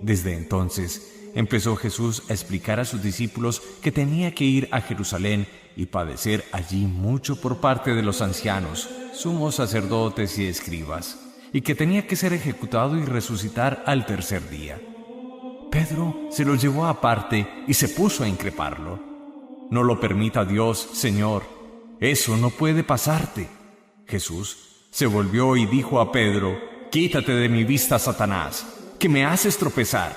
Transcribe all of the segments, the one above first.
Desde entonces, empezó Jesús a explicar a sus discípulos que tenía que ir a Jerusalén y padecer allí mucho por parte de los ancianos, sumos sacerdotes y escribas, y que tenía que ser ejecutado y resucitar al tercer día. Pedro se lo llevó aparte y se puso a increparlo. «No lo permita Dios, Señor. Eso no puede pasarte». Jesús se volvió y dijo a Pedro: «Quítate de mi vista, Satanás, que me haces tropezar.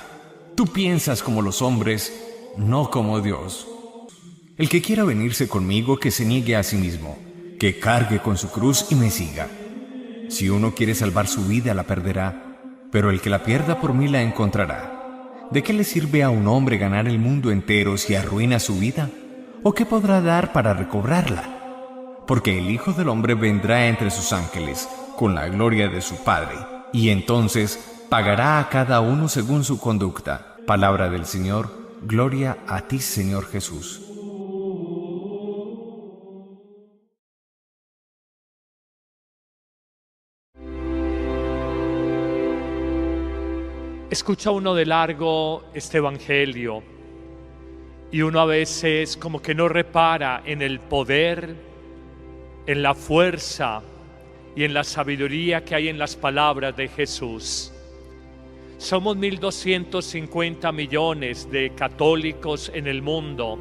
Tú piensas como los hombres, no como Dios. El que quiera venirse conmigo, que se niegue a sí mismo, que cargue con su cruz y me siga. Si uno quiere salvar su vida, la perderá, pero el que la pierda por mí la encontrará. ¿De qué le sirve a un hombre ganar el mundo entero si arruina su vida? ¿O qué podrá dar para recobrarla? Porque el Hijo del Hombre vendrá entre sus ángeles, con la gloria de su Padre, y entonces pagará a cada uno según su conducta». Palabra del Señor. Gloria a ti, Señor Jesús. Escucha uno de largo este evangelio y uno a veces como que no repara en el poder, en la fuerza y en la sabiduría que hay en las palabras de Jesús. Somos 1.250 millones de católicos en el mundo.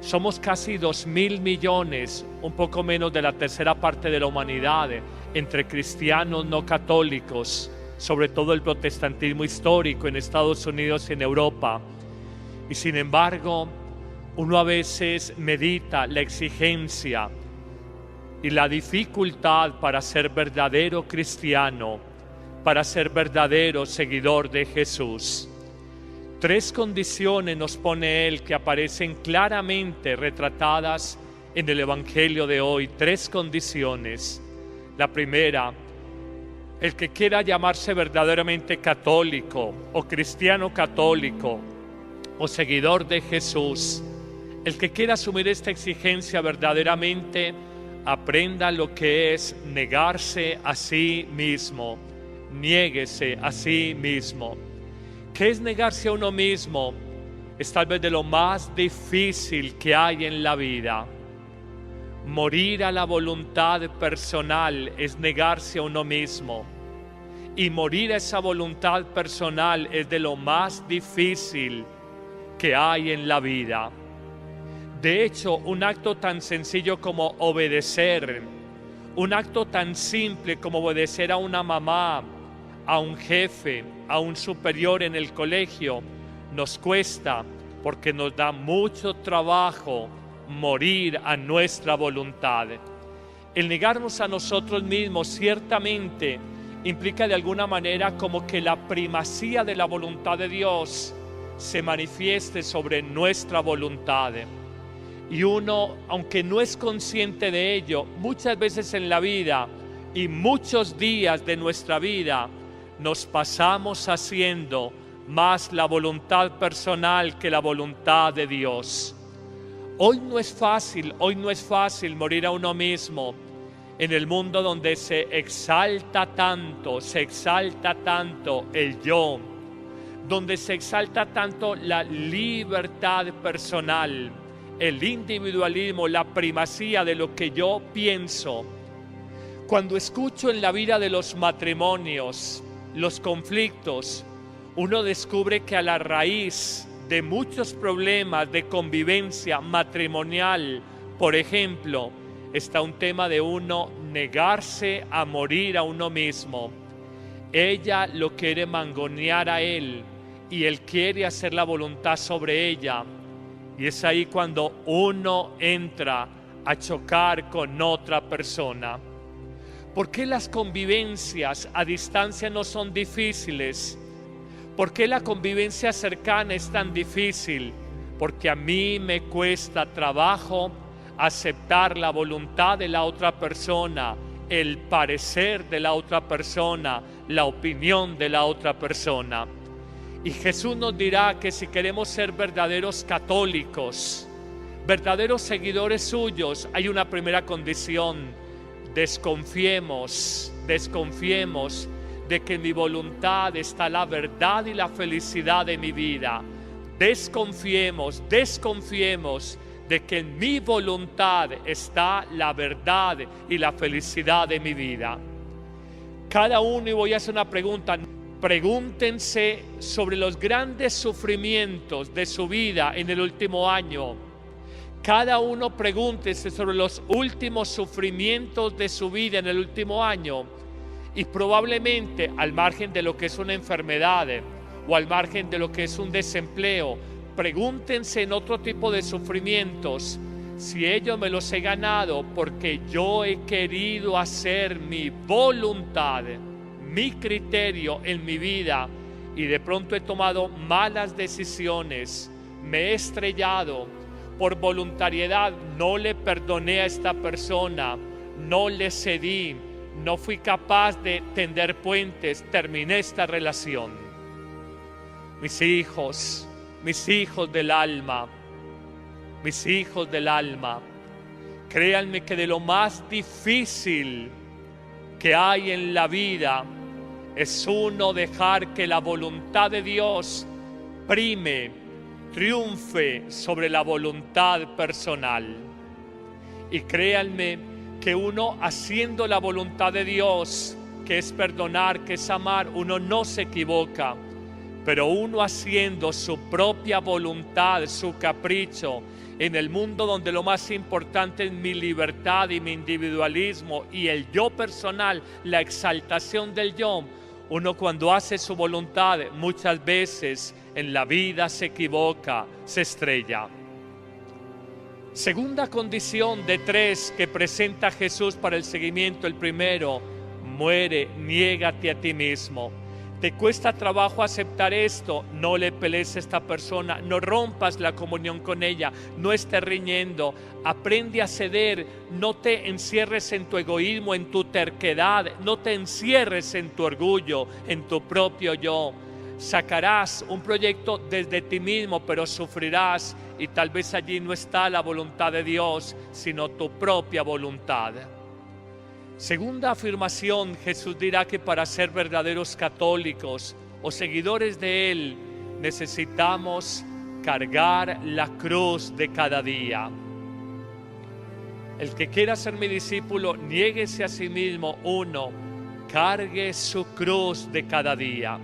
Somos casi 2.000 millones, un poco menos de la tercera parte de la humanidad, entre cristianos no católicos, sobre todo el protestantismo histórico en Estados Unidos y en Europa. Y sin embargo, uno a veces medita la exigencia y la dificultad para ser verdadero cristiano, para ser verdadero seguidor de Jesús. 3 condiciones nos pone Él que aparecen claramente retratadas en el Evangelio de hoy. 3 condiciones. La primera: el que quiera llamarse verdaderamente católico o cristiano católico o seguidor de Jesús, el que quiera asumir esta exigencia verdaderamente, aprenda lo que es negarse a sí mismo, niéguese a sí mismo. ¿Qué es negarse a uno mismo? Es tal vez de lo más difícil que hay en la vida. Morir a la voluntad personal es negarse a uno mismo. Y morir a esa voluntad personal es de lo más difícil que hay en la vida. De hecho, un acto tan sencillo como obedecer, un acto tan simple como obedecer a una mamá, a un jefe, a un superior en el colegio, nos cuesta porque nos da mucho trabajo morir a nuestra voluntad. El negarnos a nosotros mismos ciertamente implica de alguna manera como que la primacía de la voluntad de Dios se manifieste sobre nuestra voluntad. Y uno, aunque no es consciente de ello, muchas veces en la vida y muchos días de nuestra vida nos pasamos haciendo más la voluntad personal que la voluntad de Dios. Hoy no es fácil morir a uno mismo en el mundo donde se exalta tanto el yo, donde se exalta tanto la libertad personal, el individualismo, la primacía de lo que yo pienso. Cuando escucho en la vida de los matrimonios, los conflictos, uno descubre que a la raíz de muchos problemas de convivencia matrimonial, por ejemplo, está un tema de uno negarse a morir a uno mismo. Ella lo quiere mangonear a él y él quiere hacer la voluntad sobre ella. Y es ahí cuando uno entra a chocar con otra persona. ¿Por qué las convivencias a distancia no son difíciles? ¿Por qué la convivencia cercana es tan difícil? Porque a mí me cuesta trabajo aceptar la voluntad de la otra persona, el parecer de la otra persona, la opinión de la otra persona. Y Jesús nos dirá que si queremos ser verdaderos católicos, verdaderos seguidores suyos, hay una primera condición: desconfiemos de que en mi voluntad está la verdad y la felicidad de mi vida. Desconfiemos de que en mi voluntad está la verdad y la felicidad de mi vida. Cada uno, y voy a hacer una pregunta, pregúntense sobre los grandes sufrimientos de su vida en el último año. Cada uno pregúntese sobre los últimos sufrimientos de su vida en el último año, y probablemente al margen de lo que es una enfermedad o al margen de lo que es un desempleo, pregúntense en otro tipo de sufrimientos si ellos me los he ganado porque yo he querido hacer mi voluntad, mi criterio en mi vida, y de pronto he tomado malas decisiones, me he estrellado. Por voluntariedad no le perdoné a esta persona, no le cedí, no fui capaz de tender puentes, terminé esta relación. Mis hijos del alma, créanme que de lo más difícil que hay en la vida es uno dejar que la voluntad de Dios triunfe sobre la voluntad personal. Y créanme que uno haciendo la voluntad de Dios, que es perdonar, que es amar, uno no se equivoca. Pero uno haciendo su propia voluntad, su capricho, en el mundo donde lo más importante es mi libertad y mi individualismo y el yo personal, la exaltación del yo, uno cuando hace su voluntad muchas veces en la vida se equivoca, se estrella. Segunda condición de 3 que presenta Jesús para el seguimiento. El primero, muere, niégate a ti mismo. ¿Te cuesta trabajo aceptar esto? No le pelees a esta persona, no rompas la comunión con ella, no estés riñendo, aprende a ceder, no te encierres en tu egoísmo, en tu terquedad, no te encierres en tu orgullo, en tu propio yo. Sacarás un proyecto desde ti mismo, pero sufrirás y tal vez allí no está la voluntad de Dios, sino tu propia voluntad. Segunda afirmación, Jesús dirá que para ser verdaderos católicos o seguidores de Él, necesitamos cargar la cruz de cada día. El que quiera ser mi discípulo, niéguese a sí mismo. 1, cargue su cruz de cada día.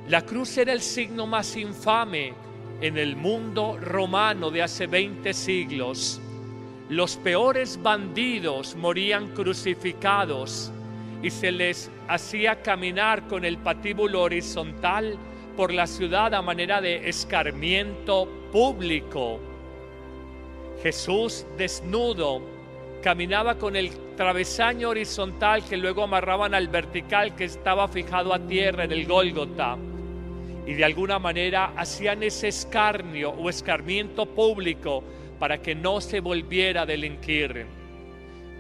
La cruz era el signo más infame en el mundo romano de hace 20 siglos. Los peores bandidos morían crucificados y se les hacía caminar con el patíbulo horizontal por la ciudad a manera de escarmiento público. Jesús, desnudo, caminaba con el travesaño horizontal que luego amarraban al vertical que estaba fijado a tierra en el Gólgota, y de alguna manera hacían ese escarnio o escarmiento público para que no se volviera a delinquir.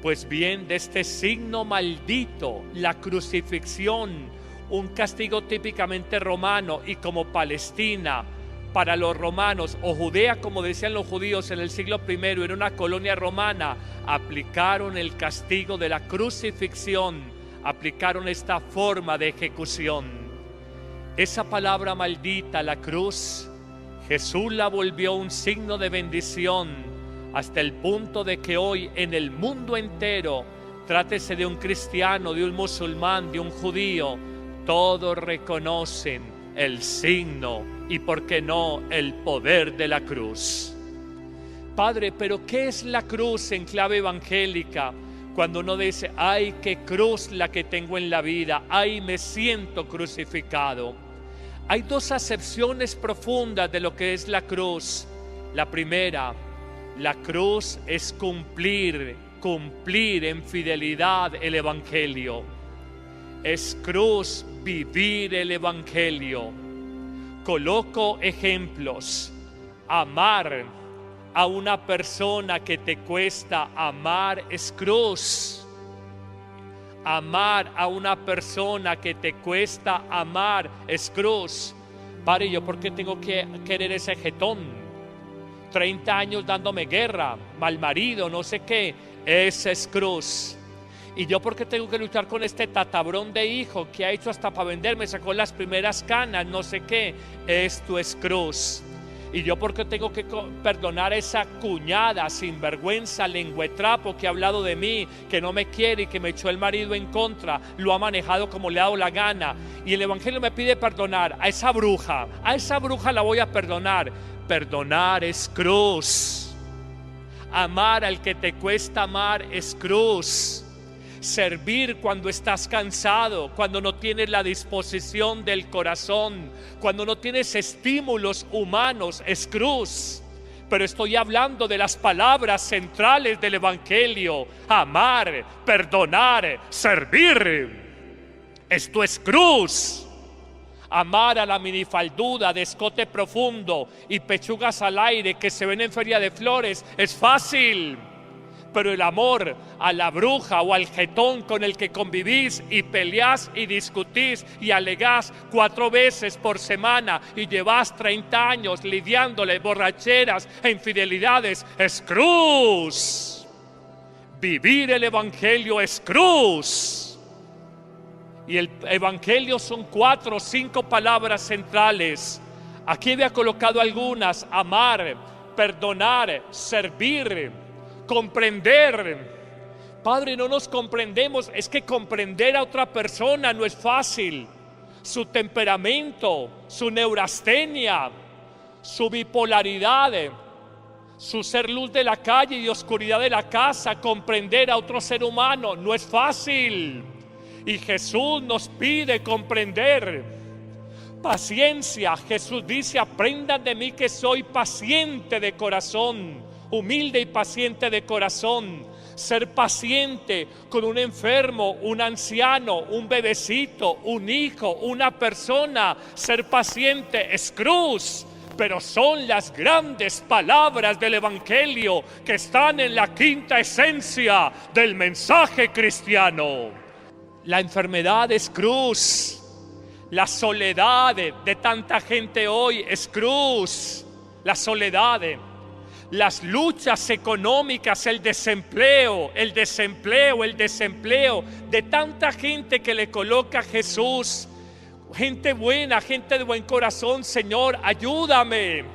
Pues bien, de este signo maldito, la crucifixión, un castigo típicamente romano, y como Palestina para los romanos, o Judea como decían los judíos en el siglo I, era una colonia romana, aplicaron el castigo de la crucifixión, aplicaron esta forma de ejecución. Esa palabra maldita, la cruz, Jesús la volvió un signo de bendición, hasta el punto de que hoy en el mundo entero, trátese de un cristiano, de un musulmán, de un judío, todos reconocen el signo y, ¿por qué no?, el poder de la cruz. Padre, pero ¿qué es la cruz en clave evangélica? Cuando uno dice, ¡ay, qué cruz la que tengo en la vida! ¡Ay, me siento crucificado! Hay 2 acepciones profundas de lo que es la cruz. La primera, la cruz es cumplir en fidelidad el Evangelio. Es cruz vivir el Evangelio. Coloco ejemplos. Amar a una persona que te cuesta amar es cruz. Amar a una persona que te cuesta amar es cruz. Padre, ¿yo por qué tengo que querer ese jetón? 30 años dándome guerra, mal marido, no sé qué. Esa es cruz. ¿Y yo por qué tengo que luchar con este tatabrón de hijo que ha hecho hasta para venderme, sacó las primeras canas, no sé qué? Esto es cruz. ¿Y yo por qué tengo que perdonar a esa cuñada sinvergüenza, lengüetrapo que ha hablado de mí, que no me quiere y que me echó el marido en contra, lo ha manejado como le ha dado la gana? Y el Evangelio me pide perdonar a esa bruja la voy a perdonar. Perdonar es cruz. Amar al que te cuesta amar es cruz. Servir cuando estás cansado, cuando no tienes la disposición del corazón, cuando no tienes estímulos humanos, es cruz. Pero estoy hablando de las palabras centrales del Evangelio: amar, perdonar, servir. Esto es cruz. Amar a la minifalduda de escote profundo y pechugas al aire que se ven en Feria de Flores es fácil. Pero el amor a la bruja o al jetón con el que convivís y peleás y discutís y alegás 4 veces por semana y llevás 30 años lidiándole borracheras e infidelidades, es cruz. Vivir el Evangelio es cruz. Y el Evangelio son 4 o 5 palabras centrales. Aquí había colocado algunas: amar, perdonar, servir, comprender. Padre, no nos comprendemos. Es que comprender a otra persona no es fácil. Su temperamento, su neurastenia, su bipolaridad, su ser luz de la calle y oscuridad de la casa. Comprender a otro ser humano no es fácil. Y Jesús nos pide comprender. Paciencia. Jesús dice: aprendan de mí que soy paciente de corazón, humilde y paciente de corazón. Ser paciente con un enfermo, un anciano, un bebecito, un hijo, una persona. Ser paciente es cruz. Pero son las grandes palabras del Evangelio que están en la quinta esencia del mensaje cristiano. La enfermedad es cruz. La soledad de tanta gente hoy es cruz. La soledad, las luchas económicas, el desempleo de tanta gente que le coloca a Jesús. Gente buena, gente de buen corazón: Señor, ayúdame.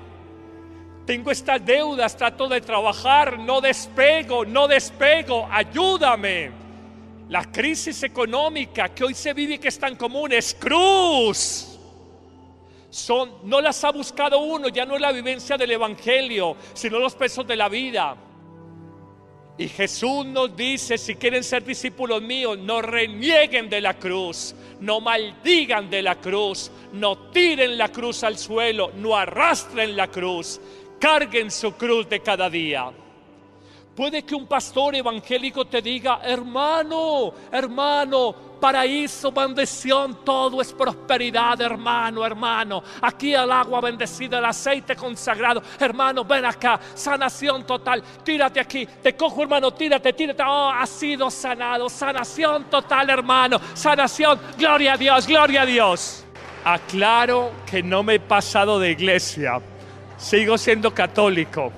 Tengo estas deudas, trato de trabajar, no despego, ayúdame. La crisis económica que hoy se vive y que es tan común es cruz. No las ha buscado uno, ya no es la vivencia del Evangelio, sino los pesos de la vida. Y Jesús nos dice: si quieren ser discípulos míos, no renieguen de la cruz, no maldigan de la cruz, no tiren la cruz al suelo, no arrastren la cruz, carguen su cruz de cada día. Puede que un pastor evangélico te diga: hermano, paraíso, bendición, todo es prosperidad, hermano. Aquí el agua bendecida, el aceite consagrado. Hermano, ven acá, sanación total. Tírate aquí, te cojo, hermano, tírate. Oh, has sido sanado, sanación total, hermano. Sanación, gloria a Dios. Aclaro que no me he pasado de iglesia. Sigo siendo católico.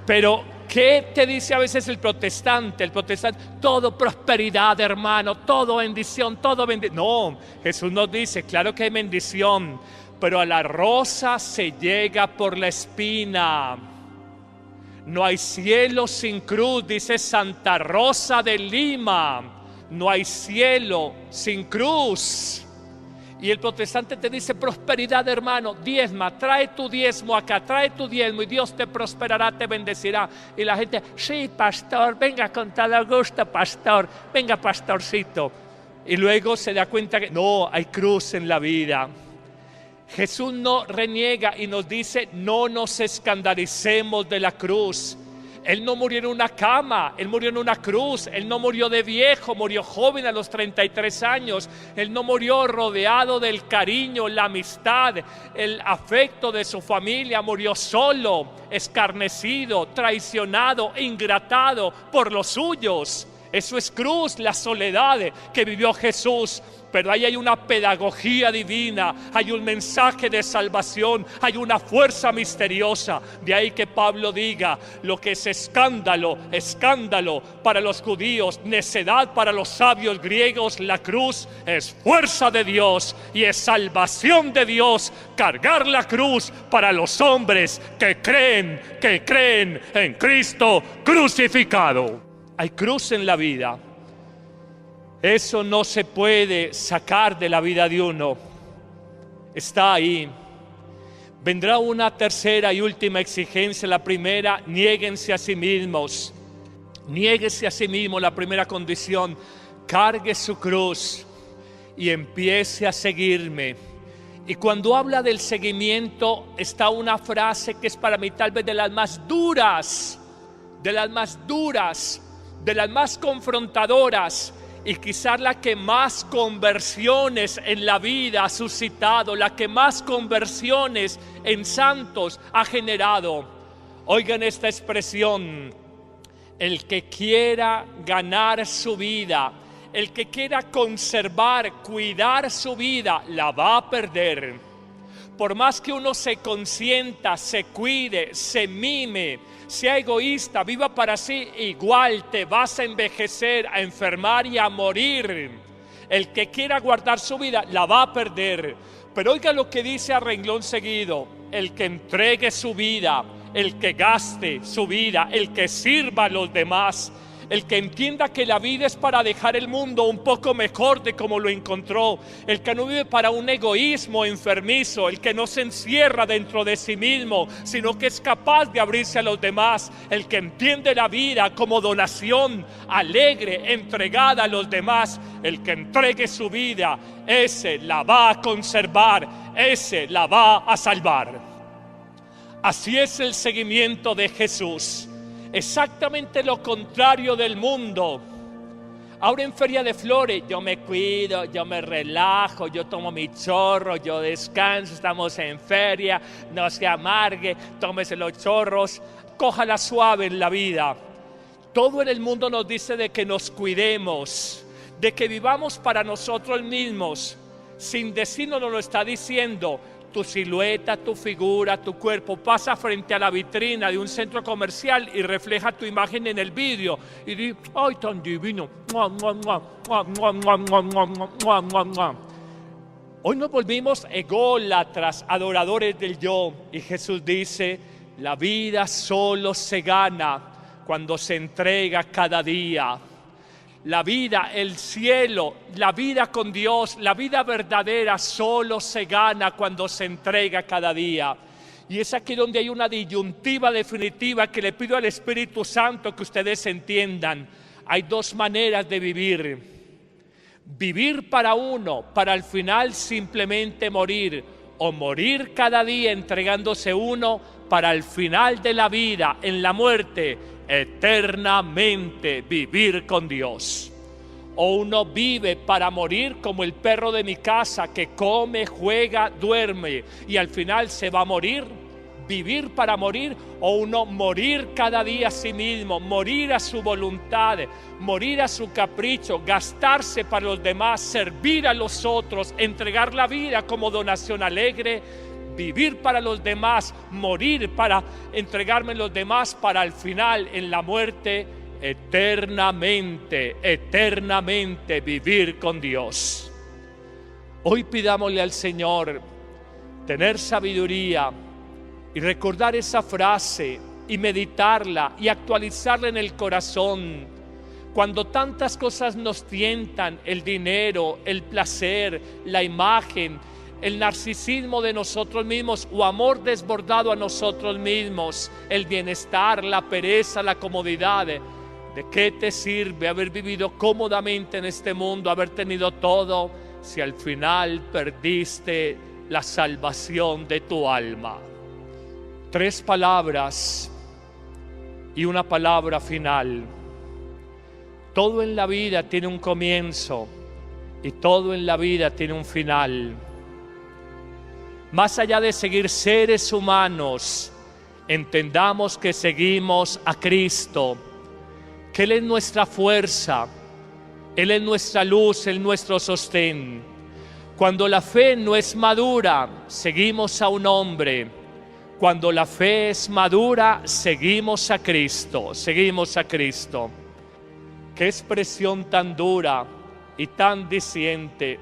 Pero ¿qué te dice a veces el protestante? El protestante: todo prosperidad, hermano, todo bendición, todo bendición. No, Jesús nos dice: claro que hay bendición, pero a la rosa se llega por la espina. No hay cielo sin cruz, dice Santa Rosa de Lima. No hay cielo sin cruz. Y el protestante te dice: prosperidad, hermano, diezma, trae tu diezmo acá, trae tu diezmo y Dios te prosperará, te bendecirá. Y la gente: sí, pastor, venga con todo gusto, pastor, venga, pastorcito. Y luego se da cuenta que no, hay cruz en la vida. Jesús no reniega y nos dice: no nos escandalicemos de la cruz. Él no murió en una cama, Él murió en una cruz. Él no murió de viejo, murió joven a los 33 años. Él no murió rodeado del cariño, la amistad, el afecto de su familia. Murió solo, escarnecido, traicionado, ingratado por los suyos. Eso es cruz, la soledad que vivió Jesús. Pero ahí hay una pedagogía divina, hay un mensaje de salvación, hay una fuerza misteriosa. De ahí que Pablo diga, lo que es escándalo, escándalo para los judíos, necedad para los sabios griegos, la cruz es fuerza de Dios y es salvación de Dios. Cargar la cruz para los hombres que creen en Cristo crucificado. Hay cruz en la vida. Eso no se puede sacar de la vida de uno. Está ahí. Vendrá una tercera y última exigencia. La primera, niéguense a sí mismos. Niéguese a sí mismo, la primera condición. Cargue su cruz y empiece a seguirme. Y cuando habla del seguimiento, está una frase que es para mí tal vez de las más duras, de las más confrontadoras, y quizás la que más conversiones en la vida ha suscitado, la que más conversiones en santos ha generado. Oigan esta expresión: el que quiera ganar su vida, el que quiera conservar, cuidar su vida, la va a perder. Por más que uno se consienta, se cuide, se mime, sea egoísta, viva para sí, igual te vas a envejecer, a enfermar y a morir. El que quiera guardar su vida, la va a perder. Pero oiga lo que dice a renglón seguido: el que entregue su vida, el que gaste su vida, el que sirva a los demás, el que entienda que la vida es para dejar el mundo un poco mejor de como lo encontró, el que no vive para un egoísmo enfermizo, el que no se encierra dentro de sí mismo, sino que es capaz de abrirse a los demás, el que entiende la vida como donación alegre, entregada a los demás, el que entregue su vida, ese la va a conservar, ese la va a salvar. Así es el seguimiento de Jesús. Exactamente lo contrario del mundo. Ahora en Feria de Flores, yo me cuido, yo me relajo, yo tomo mi chorro, yo descanso, estamos en feria, no se amargue, tómese los chorros, cójala suave en la vida. Todo en el mundo nos dice de que nos cuidemos, de que vivamos para nosotros mismos. Sin decirnos lo está diciendo. Tu silueta, tu figura, tu cuerpo pasa frente a la vitrina de un centro comercial y refleja tu imagen en el vidrio y dice: ¡ay, tan divino! Hoy nos volvimos ególatras, adoradores del yo, y Jesús dice: la vida solo se gana cuando se entrega cada día. La vida, el cielo, la vida con Dios, la vida verdadera solo se gana cuando se entrega cada día. Y es aquí donde hay una disyuntiva definitiva que le pido al Espíritu Santo que ustedes entiendan. Hay dos maneras de vivir. Vivir para uno, para al final simplemente morir, o morir cada día entregándose uno para al final de la vida, en la muerte, eternamente vivir con Dios. O uno vive para morir como el perro de mi casa que come, juega, duerme y al final se va a morir. Vivir para morir, o uno morir cada día a sí mismo, morir a su voluntad, morir a su capricho, gastarse para los demás, servir a los otros, entregar la vida como donación alegre. Vivir para los demás, morir para entregarme a los demás, para al final en la muerte eternamente vivir con Dios. Hoy pidámosle al Señor tener sabiduría y recordar esa frase y meditarla y actualizarla en el corazón. Cuando tantas cosas nos tientan, el dinero, el placer, la imagen, el narcisismo de nosotros mismos o amor desbordado a nosotros mismos, el bienestar, la pereza, la comodidad. ¿De qué te sirve haber vivido cómodamente en este mundo, haber tenido todo, si al final perdiste la salvación de tu alma? 3 palabras y una palabra final. Todo en la vida tiene un comienzo y todo en la vida tiene un final. Más allá de seguir seres humanos, entendamos que seguimos a Cristo, que Él es nuestra fuerza, Él es nuestra luz, Él es nuestro sostén. Cuando la fe no es madura, seguimos a un hombre. Cuando la fe es madura, seguimos a Cristo, seguimos a Cristo. Qué expresión tan dura y tan diciente.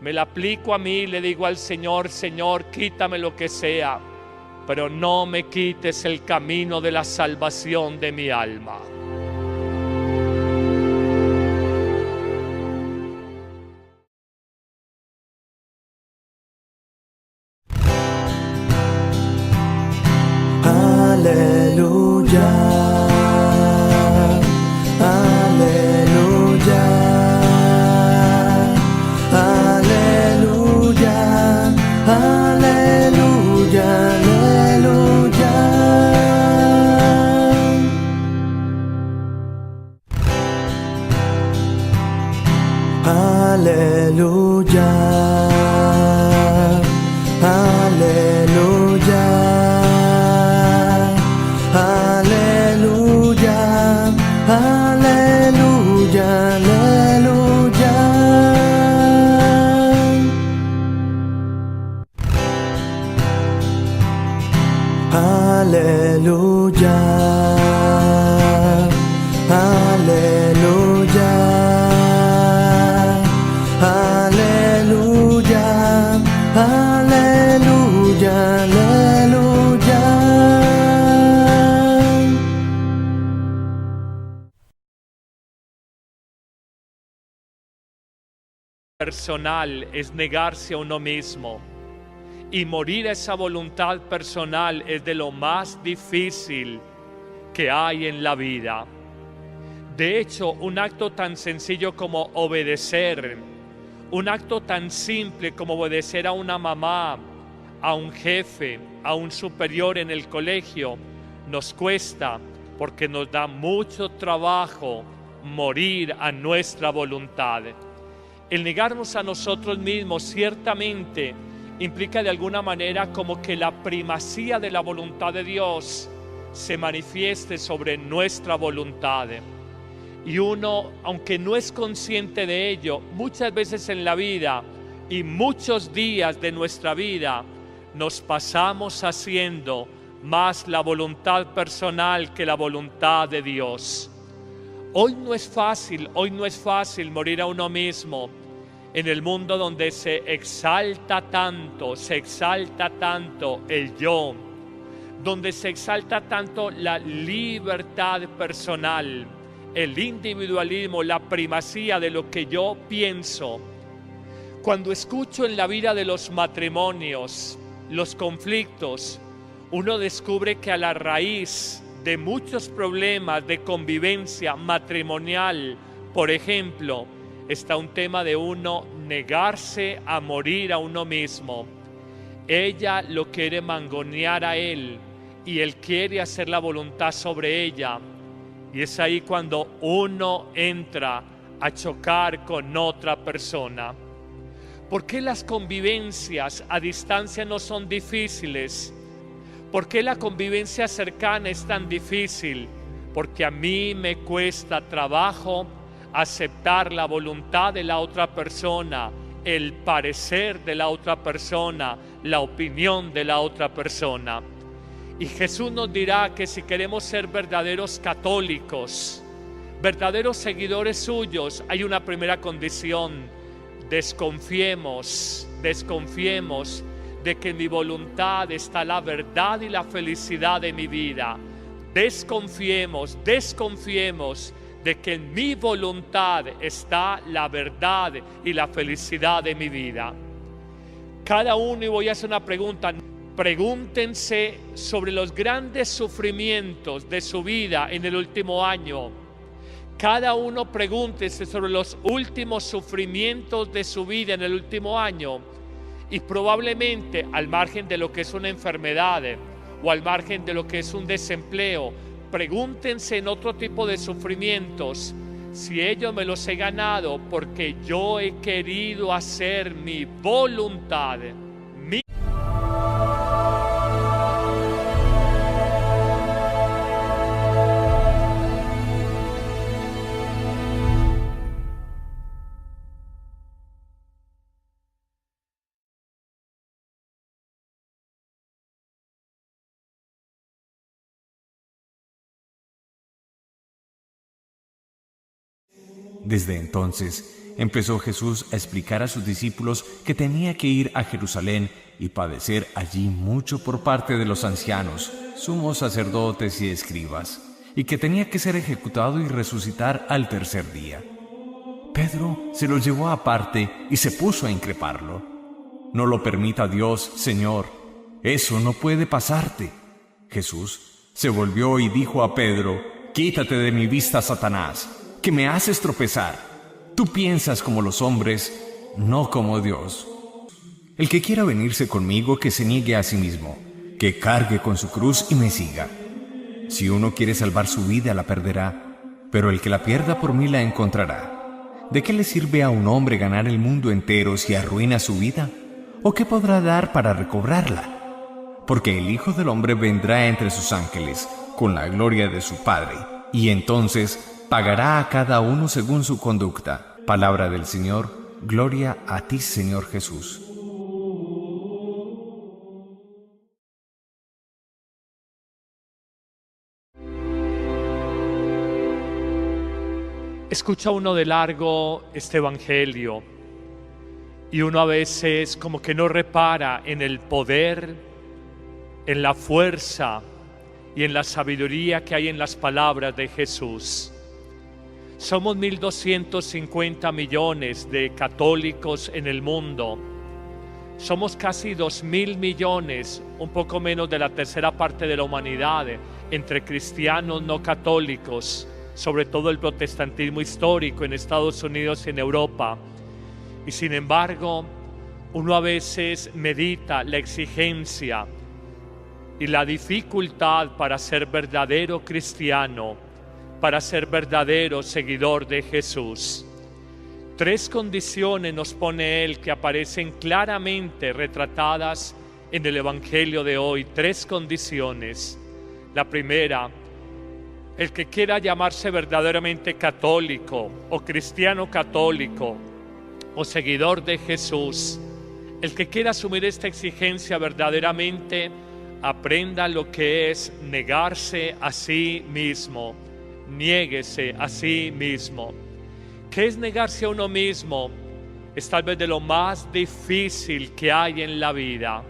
Me la aplico a mí, le digo al Señor, Señor, quítame lo que sea, pero no me quites el camino de la salvación de mi alma. Aleluya, aleluya, aleluya, aleluya, aleluya, aleluya, aleluya. Aleluya, aleluya. Aleluya, aleluya, aleluya, aleluya, aleluya. Personal es negarse a uno mismo, y morir a esa voluntad personal es de lo más difícil que hay en la vida. De hecho, un acto tan sencillo como obedecer, un acto tan simple como obedecer a una mamá, a un jefe, a un superior en el colegio, nos cuesta porque nos da mucho trabajo morir a nuestra voluntad. El negarnos a nosotros mismos ciertamente implica de alguna manera como que la primacía de la voluntad de Dios se manifieste sobre nuestra voluntad. Y uno, aunque no es consciente de ello, muchas veces en la vida y muchos días de nuestra vida nos pasamos haciendo más la voluntad personal que la voluntad de Dios. Hoy no es fácil morir a uno mismo. En el mundo donde se exalta tanto el yo, donde se exalta tanto la libertad personal, el individualismo, la primacía de lo que yo pienso. Cuando escucho en la vida de los matrimonios, los conflictos, uno descubre que a la raíz de muchos problemas de convivencia matrimonial, por ejemplo, está un tema de uno negarse a morir a uno mismo. Ella lo quiere mangonear a él y él quiere hacer la voluntad sobre ella. Y es ahí cuando uno entra a chocar con otra persona. ¿Por qué las convivencias a distancia no son difíciles? ¿Por qué la convivencia cercana es tan difícil? Porque a mí me cuesta trabajo aceptar la voluntad de la otra persona, el parecer de la otra persona, la opinión de la otra persona. Y Jesús nos dirá que si queremos ser verdaderos católicos, verdaderos seguidores suyos, hay una primera condición: desconfiemos de que en mi voluntad está la verdad y la felicidad de mi vida. Desconfiemos de que en mi voluntad está la verdad y la felicidad de mi vida. Cada uno, y voy a hacer una pregunta, pregúntense sobre los grandes sufrimientos de su vida en el último año. Cada uno pregúntese sobre los últimos sufrimientos de su vida en el último año. Y probablemente, al margen de lo que es una enfermedad o al margen de lo que es un desempleo, pregúntense en otro tipo de sufrimientos si ellos me los he ganado porque yo he querido hacer mi voluntad. Desde entonces empezó Jesús a explicar a sus discípulos que tenía que ir a Jerusalén y padecer allí mucho por parte de los ancianos, sumos sacerdotes y escribas, y que tenía que ser ejecutado y resucitar al tercer día. Pedro se lo llevó aparte y se puso a increparlo. «No lo permita Dios, Señor, eso no puede pasarte». Jesús se volvió y dijo a Pedro: «Quítate de mi vista, Satanás, que me haces tropezar. Tú piensas como los hombres, no como Dios. El que quiera venirse conmigo, que se niegue a sí mismo, que cargue con su cruz y me siga. Si uno quiere salvar su vida, la perderá, pero el que la pierda por mí la encontrará. ¿De qué le sirve a un hombre ganar el mundo entero si arruina su vida? ¿O qué podrá dar para recobrarla? Porque el Hijo del Hombre vendrá entre sus ángeles, con la gloria de su Padre, y entonces pagará a cada uno según su conducta». Palabra del Señor. Gloria a ti, Señor Jesús. Escucha uno de largo este evangelio y uno a veces como que no repara en el poder, en la fuerza y en la sabiduría que hay en las palabras de Jesús. Somos 1.250 millones de católicos en el mundo. Somos casi 2.000 millones, un poco menos de la tercera parte de la humanidad, entre cristianos no católicos, sobre todo el protestantismo histórico en Estados Unidos y en Europa. Y sin embargo, uno a veces medita la exigencia y la dificultad para ser verdadero cristiano, para ser verdadero seguidor de Jesús. 3 condiciones nos pone Él que aparecen claramente retratadas en el Evangelio de hoy. 3 condiciones. La primera: el que quiera llamarse verdaderamente católico o cristiano católico o seguidor de Jesús, el que quiera asumir esta exigencia verdaderamente, aprenda lo que es negarse a sí mismo. Niéguese a sí mismo. ¿Qué es negarse a uno mismo? Es tal vez de lo más difícil que hay en la vida.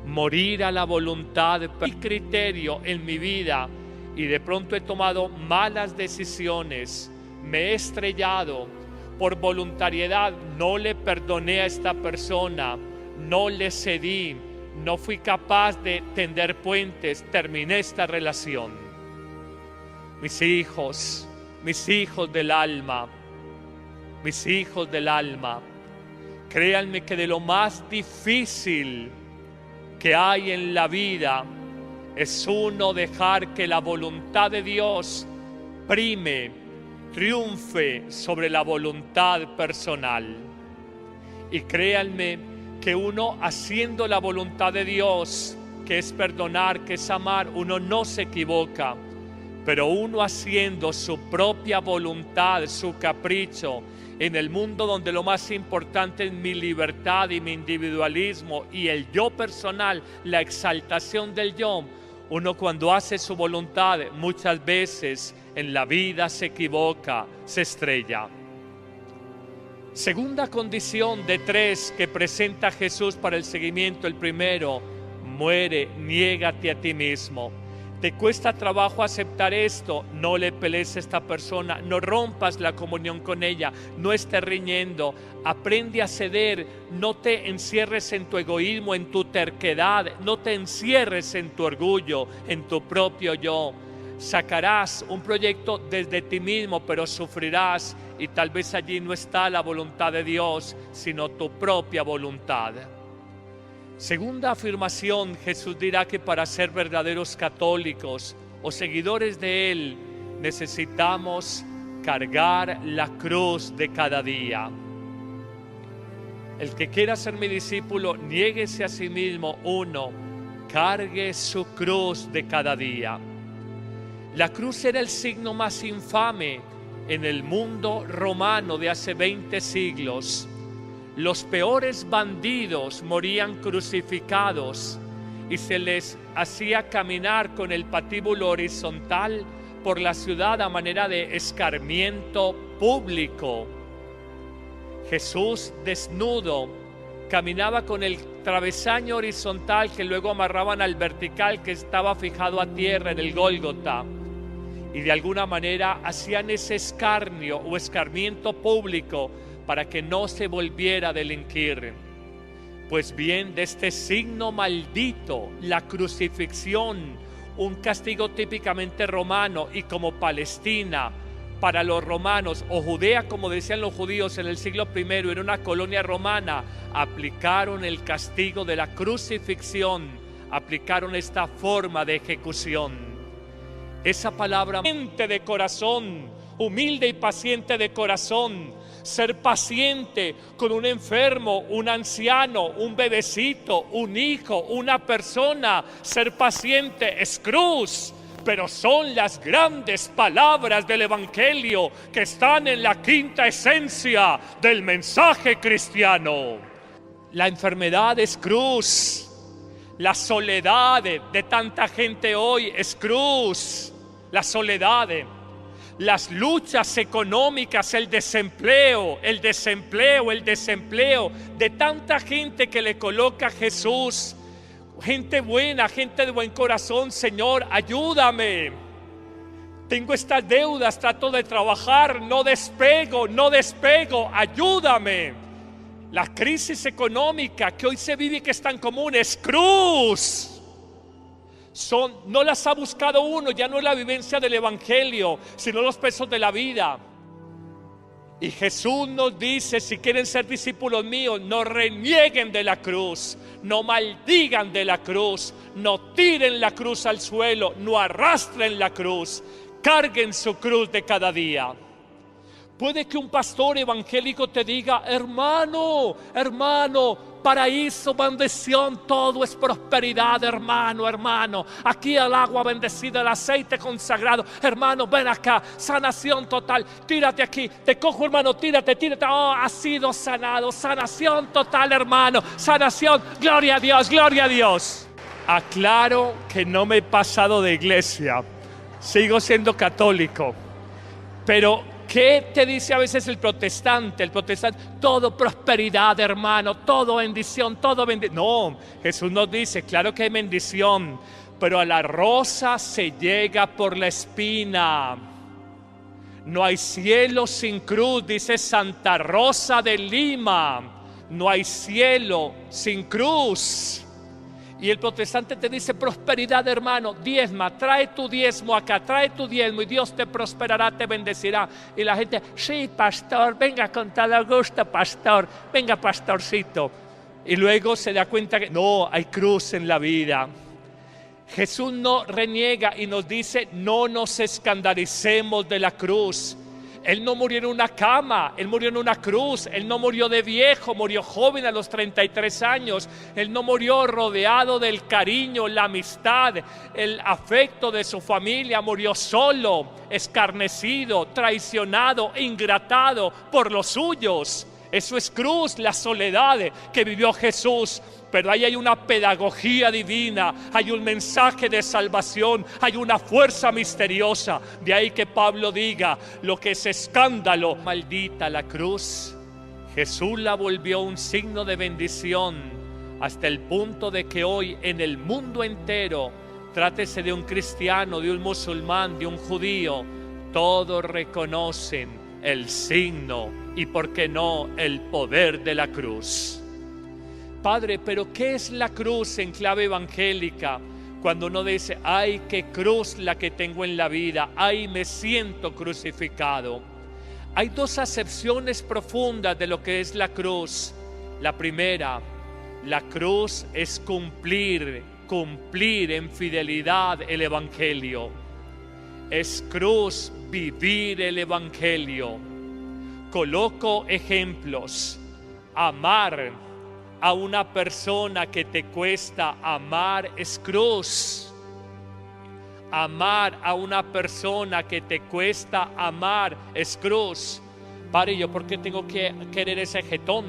Morir a la voluntad y criterio en mi vida, y de pronto he tomado malas decisiones, me he estrellado por voluntariedad, no le perdoné a esta persona, no le cedí, no fui capaz de tender puentes, terminé esta relación. Mis hijos del alma, créanme que de lo más difícil que hay en la vida es uno dejar que la voluntad de Dios prime, triunfe sobre la voluntad personal. Y créanme que uno haciendo la voluntad de Dios, que es perdonar, que es amar, uno no se equivoca. Pero uno haciendo su propia voluntad, su capricho, en el mundo donde lo más importante es mi libertad y mi individualismo y el yo personal, la exaltación del yo, uno cuando hace su voluntad muchas veces en la vida se equivoca, se estrella. Segunda condición de 3 que presenta Jesús para el seguimiento. El primero: muere, niégate a ti mismo. ¿Te cuesta trabajo aceptar esto? No le pelees a esta persona, no rompas la comunión con ella, no estés riñendo, aprende a ceder, no te encierres en tu egoísmo, en tu terquedad, no te encierres en tu orgullo, en tu propio yo. Sacarás un proyecto desde ti mismo, pero sufrirás y tal vez allí no está la voluntad de Dios, sino tu propia voluntad. Segunda afirmación, Jesús dirá que para ser verdaderos católicos o seguidores de Él necesitamos cargar la cruz de cada día. El que quiera ser mi discípulo, niéguese a sí mismo. 1. Cargue su cruz de cada día. La cruz era el signo más infame en el mundo romano de hace 20 siglos. Los peores bandidos morían crucificados y se les hacía caminar con el patíbulo horizontal por la ciudad a manera de escarmiento, público. Jesús desnudo caminaba con el travesaño horizontal que luego amarraban al vertical que estaba fijado a tierra en el Gólgota, y de alguna manera hacían ese escarnio o escarmiento público para que no se volviera a delinquir. Pues bien, de este signo maldito, la crucifixión, un castigo típicamente romano, y como Palestina para los romanos, o Judea como decían los judíos en el siglo I, era una colonia romana, aplicaron el castigo de la crucifixión, aplicaron esta forma de ejecución. Esa palabra, paciente de corazón, humilde y paciente de corazón, ser paciente con un enfermo, un anciano, un bebecito, un hijo, una persona, ser paciente es cruz. Pero son las grandes palabras del Evangelio que están en la quinta esencia del mensaje cristiano. La enfermedad es cruz. La soledad de tanta gente hoy es cruz. La soledad, las luchas económicas, el desempleo de tanta gente que le coloca a Jesús. Gente buena, gente de buen corazón, Señor, ayúdame. Tengo estas deudas, trato de trabajar, no despego, ayúdame. La crisis económica que hoy se vive y que es tan común es cruz. No las ha buscado uno, ya no es la vivencia del Evangelio, sino los pesos de la vida. Y Jesús nos dice, si quieren ser discípulos míos, no renieguen de la cruz, no maldigan de la cruz, no tiren la cruz al suelo, no arrastren la cruz, carguen su cruz de cada día. Puede que un pastor evangélico te diga, hermano, paraíso, bendición, todo es prosperidad, hermano. Aquí el agua bendecida, el aceite consagrado. Hermano, ven acá, sanación total. Tírate aquí, te cojo, hermano, tírate. Oh, has sido sanado, sanación total, hermano. Sanación, gloria a Dios. Aclaro que no me he pasado de iglesia. Sigo siendo católico. Pero ¿qué te dice a veces el protestante? El protestante, todo prosperidad, hermano, todo bendición, todo bendición. No, Jesús nos dice, claro que hay bendición, pero a la rosa se llega por la espina. No hay cielo sin cruz, dice Santa Rosa de Lima. No hay cielo sin cruz. Y el protestante te dice, prosperidad, hermano, diezma, trae tu diezmo acá, trae tu diezmo y Dios te prosperará, te bendecirá. Y la gente, sí, pastor, venga con todo gusto, pastor, venga, pastorcito. Y luego se da cuenta que no, hay cruz en la vida. Jesús no reniega y nos dice, no nos escandalicemos de la cruz. Él no murió en una cama, Él murió en una cruz. Él no murió de viejo, murió joven a los 33 años. Él no murió rodeado del cariño, la amistad, el afecto de su familia. Murió solo, escarnecido, traicionado, ingratado por los suyos. Eso es cruz, la soledad que vivió Jesús. Pero ahí hay una pedagogía divina, hay un mensaje de salvación, hay una fuerza misteriosa. De ahí que Pablo diga, lo que es escándalo, maldita la cruz. Jesús la volvió un signo de bendición, hasta el punto de que hoy en el mundo entero, trátese de un cristiano, de un musulmán, de un judío, todos reconocen el signo y, ¿por qué no?, el poder de la cruz. Padre, pero ¿qué es la cruz en clave evangélica? Cuando uno dice, ay, qué cruz la que tengo en la vida, ay, me siento crucificado. Hay dos acepciones profundas de lo que es la cruz. La primera, la cruz es cumplir en fidelidad el evangelio. Es cruz vivir el evangelio. Coloco ejemplos. Amar a una persona que te cuesta amar es cruz. Amar a una persona que te cuesta amar es cruz. Padre, ¿yo por qué tengo que querer ese jetón?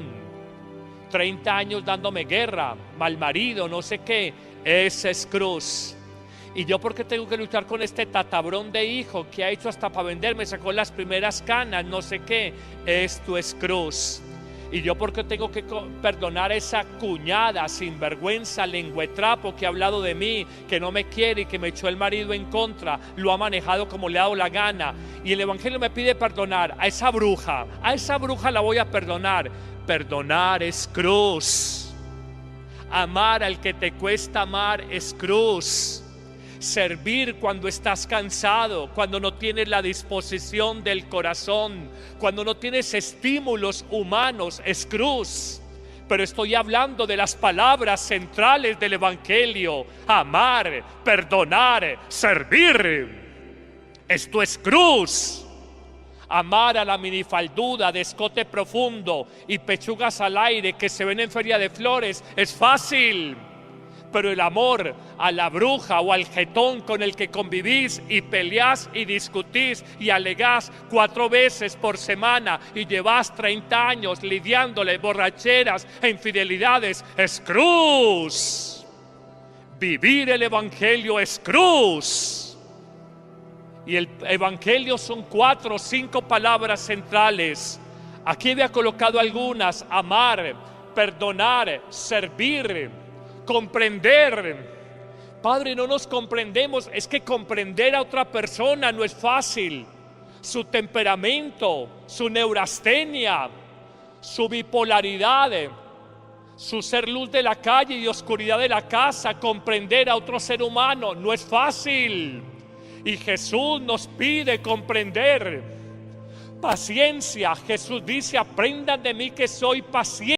30 años dándome guerra, mal marido, no sé qué. Esa es cruz. Y yo, ¿por qué tengo que luchar con este tatabrón de hijo que ha hecho hasta para venderme, sacó las primeras canas, no sé qué? Esto es cruz. Y yo, ¿por qué tengo que perdonar a esa cuñada sinvergüenza, lengüetrapo que ha hablado de mí, que no me quiere y que me echó el marido en contra, lo ha manejado como le ha dado la gana? Y el Evangelio me pide perdonar a esa bruja la voy a perdonar. Perdonar es cruz. Amar al que te cuesta amar es cruz. Servir cuando estás cansado, cuando no tienes la disposición del corazón, cuando no tienes estímulos humanos, es cruz. Pero estoy hablando de las palabras centrales del Evangelio: amar, perdonar, servir. Esto es cruz. Amar a la minifalduda de escote profundo y pechugas al aire que se ven en Feria de Flores es fácil. Pero el amor a la bruja o al jetón con el que convivís y peleás y discutís y alegás 4 veces por semana y llevás 30 años lidiándole borracheras e infidelidades, es cruz. Vivir el Evangelio es cruz. Y el Evangelio son 4 o 5 palabras centrales. Aquí había colocado algunas: amar, perdonar, servir, comprender. Padre, no nos comprendemos. Es que comprender a otra persona no es fácil. Su temperamento, su neurastenia, su bipolaridad, su ser luz de la calle y oscuridad de la casa. Comprender a otro ser humano no es fácil. Y Jesús nos pide comprender. Paciencia. Jesús dice: aprendan de mí que soy paciente.